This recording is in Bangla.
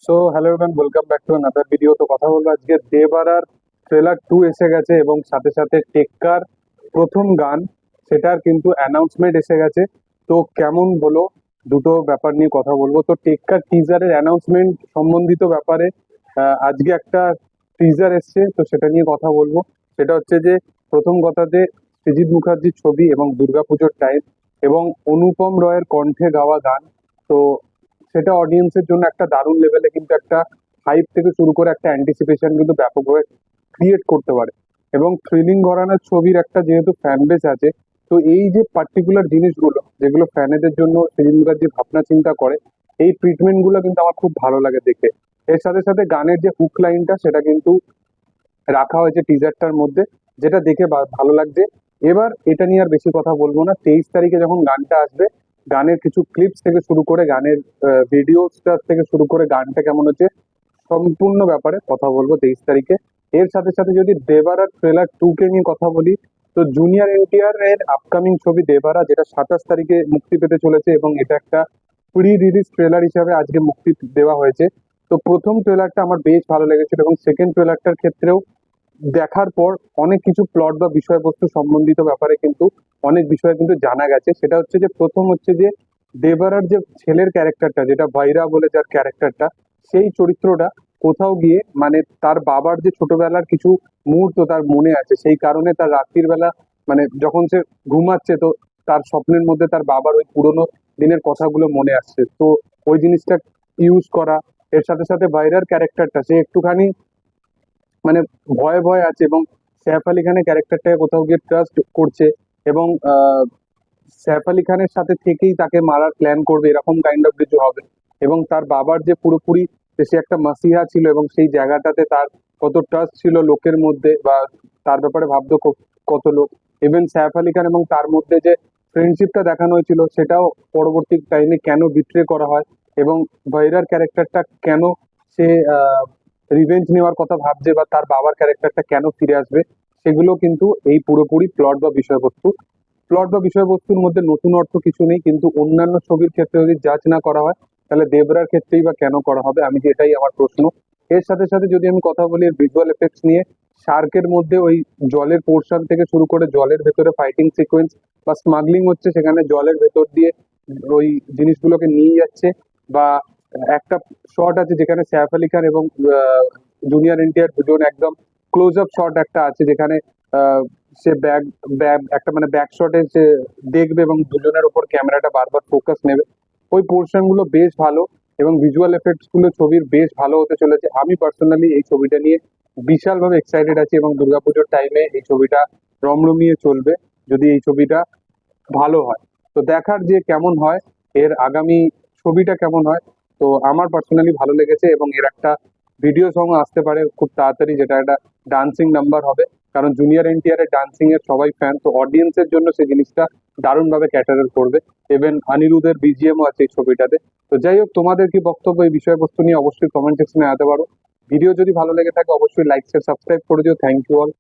So hello everyone, welcome back to another video. তো কথা বলবো আজকে দেবারার ট্রেলার 2 এসে গেছে এবং সাথে সাথে টেক্কার প্রথম গান সেটার কিন্তু অ্যানাউন্সমেন্ট এসে গেছে। তো কেমন হলো দুটো ব্যাপার নিয়ে কথা বলবো। তো টেক্কার টিজারের অ্যানাউন্সমেন্ট সম্বন্ধিত ব্যাপারে আজকে একটা টিজার এসছে, তো সেটা নিয়ে কথা বলবো। সেটা হচ্ছে যে প্রথম কথা যে সৃজিত মুখার্জির ছবি এবং দুর্গাপুজোর টাইম এবং অনুপম রয়ের কণ্ঠে গাওয়া গান। তো সেটা অডিয়েন্সের জন্য একটা দারুণ লেভেলে কিন্তু একটা হাইপ থেকে শুরু করে একটা অ্যান্টিসিপেশন কিন্তু ব্যাপকভাবে ক্রিয়েট করতে পারে। এবং থ্রিলিং ঘরানার ছবির একটা যেহেতু ফ্যান বেস আছে, তো এই যে পার্টিকুলার জিনিসগুলো যেগুলো ফ্যানেদের জন্য সৃজিত মুখার্জি ভাবনা চিন্তা করে, এই ট্রিটমেন্ট গুলো কিন্তু আমার খুব ভালো লাগে দেখে। এর সাথে সাথে গানের যে হুক লাইনটা সেটা কিন্তু রাখা হয়েছে টিজারটার মধ্যে, যেটা দেখে ভালো লাগছে। এবার এটা নিয়ে আর বেশি কথা বলবো না। 23 তারিখে যখন গানটা আসবে, গানের কিছু ক্লিপস থেকে শুরু করে গানের ভিডিওসটা থেকে শুরু করে গানটা কেমন হচ্ছে সম্পূর্ণ ব্যাপারে কথা বলবো 23 তারিখে। এর সাথে সাথে যদি দেবারার ট্রেলার 2 কে নিয়ে কথা বলি, তো জুনিয়র এনটিআর এর আপকামিং ছবি দেবারা, যেটা 27 তারিখে মুক্তি পেতে চলেছে এবং এটা একটা প্রি রিলিজ ট্রেলার হিসাবে আজকে মুক্তি দেওয়া হয়েছে। তো প্রথম ট্রেলারটা আমার বেশ ভালো লেগেছিল এবং সেকেন্ড ট্রেলারটার ক্ষেত্রেও দেখার পর অনেক কিছু প্লট বা বিষয়বস্তু সম্বন্ধিত ব্যাপারে কিন্তু অনেক বিষয় কিন্তু জানা গেছে। সেটা হচ্ছে যে প্রথম হচ্ছে যে দেবারার যে ছেলের ক্যারেক্টারটা, যেটা ভাইরা বলে যার ক্যারেক্টারটা, সেই চরিত্রটা কোথাও গিয়ে মানে তার বাবার যে ছোটবেলার কিছু মুহূর্ত তার মনে আছে, সেই কারণে তার রাত্রির বেলা মানে যখন সে ঘুমাচ্ছে, তো তার স্বপ্নের মধ্যে তার বাবার ওই পুরোনো দিনের কথাগুলো মনে আসছে। তো ওই জিনিসটা ইউজ করা। এর সাথে সাথে ভাইরার ক্যারেক্টারটা সে একটুখানি মানে ভয়ে ভয়ে আছে এবং সैफ আলি খানের ক্যারেক্টারটাকে কোথাও গিয়ে ট্রাস্ট করছে এবং সैफ আলি খানের সাথে থেকেই তাকে মারার প্ল্যান করবে, এরকম কাইন্ড অফ কিছু হবে। এবং তার বাবার যে পুরোপুরি যে সে একটা মাসিহা ছিল এবং সেই জায়গাটাতে তার কত ট্রাস্ট ছিল লোকের মধ্যে, বা তার ব্যাপারে ভাবতো কত লোক। ইভেন সैफ আলি খান এবং তার মধ্যে যে ফ্রেন্ডশিপটা দেখানো হয়েছিল সেটাও পরবর্তী টাইমে কেন বিট্রে করা হয় এবং ভাইরার ক্যারেক্টারটা কেন সে রিভেঞ্জ নেওয়ার কথা ভাবছে বা তার বাবার ক্যারেক্টারটা কেন ফিরে আসবে, সেগুলো কিন্তু এই পুরোপুরি প্লট বা বিষয়বস্তুর মধ্যে নতুন অর্থ কিছু নেই। কিন্তু অন্যান্য ছবির ক্ষেত্রে যদি জাজ না করা হয়, তাহলে দেবরার ক্ষেত্রেই বা কেন করা হবে, আমি যে এটাই আমার প্রশ্ন। এর সাথে সাথে যদি আমি কথা বলি ভিজুয়াল এফেক্টস নিয়ে, শার্কের মধ্যে ওই জলের পোর্শন থেকে শুরু করে জলের ভেতরে ফাইটিং সিকোয়েন্স বা স্মাগলিং হচ্ছে, সেখানে জলের ভেতর দিয়ে ওই জিনিসগুলোকে নিয়ে যাচ্ছে। বা একটা শট আছে যেখানে সैफ আলি খান এবং জুনিয়র এনটিআর দুজন একদম ক্লোজ আপ শট একটা আছে, যেখানে আহ, সে ব্যাগ ব্যাগ একটা মানে ব্যাক শটে সে দেখবে এবং দুজনের উপর ক্যামেরাটা বারবার ফোকাস নেবে। ওই পোর্শন গুলো বেশ ভালো এবং ভিজুয়াল এফেক্টস গুলো ছবির বেশ ভালো হতে চলেছে। আমি পার্সোনালি এই ছবিটা নিয়ে বিশালভাবে এক্সাইটেড আছি এবং দুর্গাপুজোর টাইমে এই ছবিটা রমরমিয়ে চলবে যদি এই ছবিটা ভালো হয়। তো দেখার যে কেমন হয়, এর আগামী ছবিটা কেমন হয়। তো আমার পার্সোনালি ভালো লেগেছে এবং এর একটা ভিডিও সং আসতে পারে খুব তাড়াতাড়ি, যেটা একটা ডান্সিং নাম্বার হবে। কারণ জুনিয়র এনটিআর এর ডান্সিং এর সবাই ফ্যান, তো অডিয়েন্সের জন্য সেই জিনিসটা দারুণভাবে ক্যাটার করবে। ইভেন অনিরুদ্ধের বিজিএমও আছে এই ছবিটাতে। তো যাই হোক, তোমাদের কি বক্তব্য এই বিষয়বস্তু নিয়ে অবশ্যই কমেন্ট সেকশনে জানাতে পারো। ভিডিও যদি ভালো লেগে থাকে অবশ্যই লাইক শেয়ার সাবস্ক্রাইব করে দিও। Thank you all.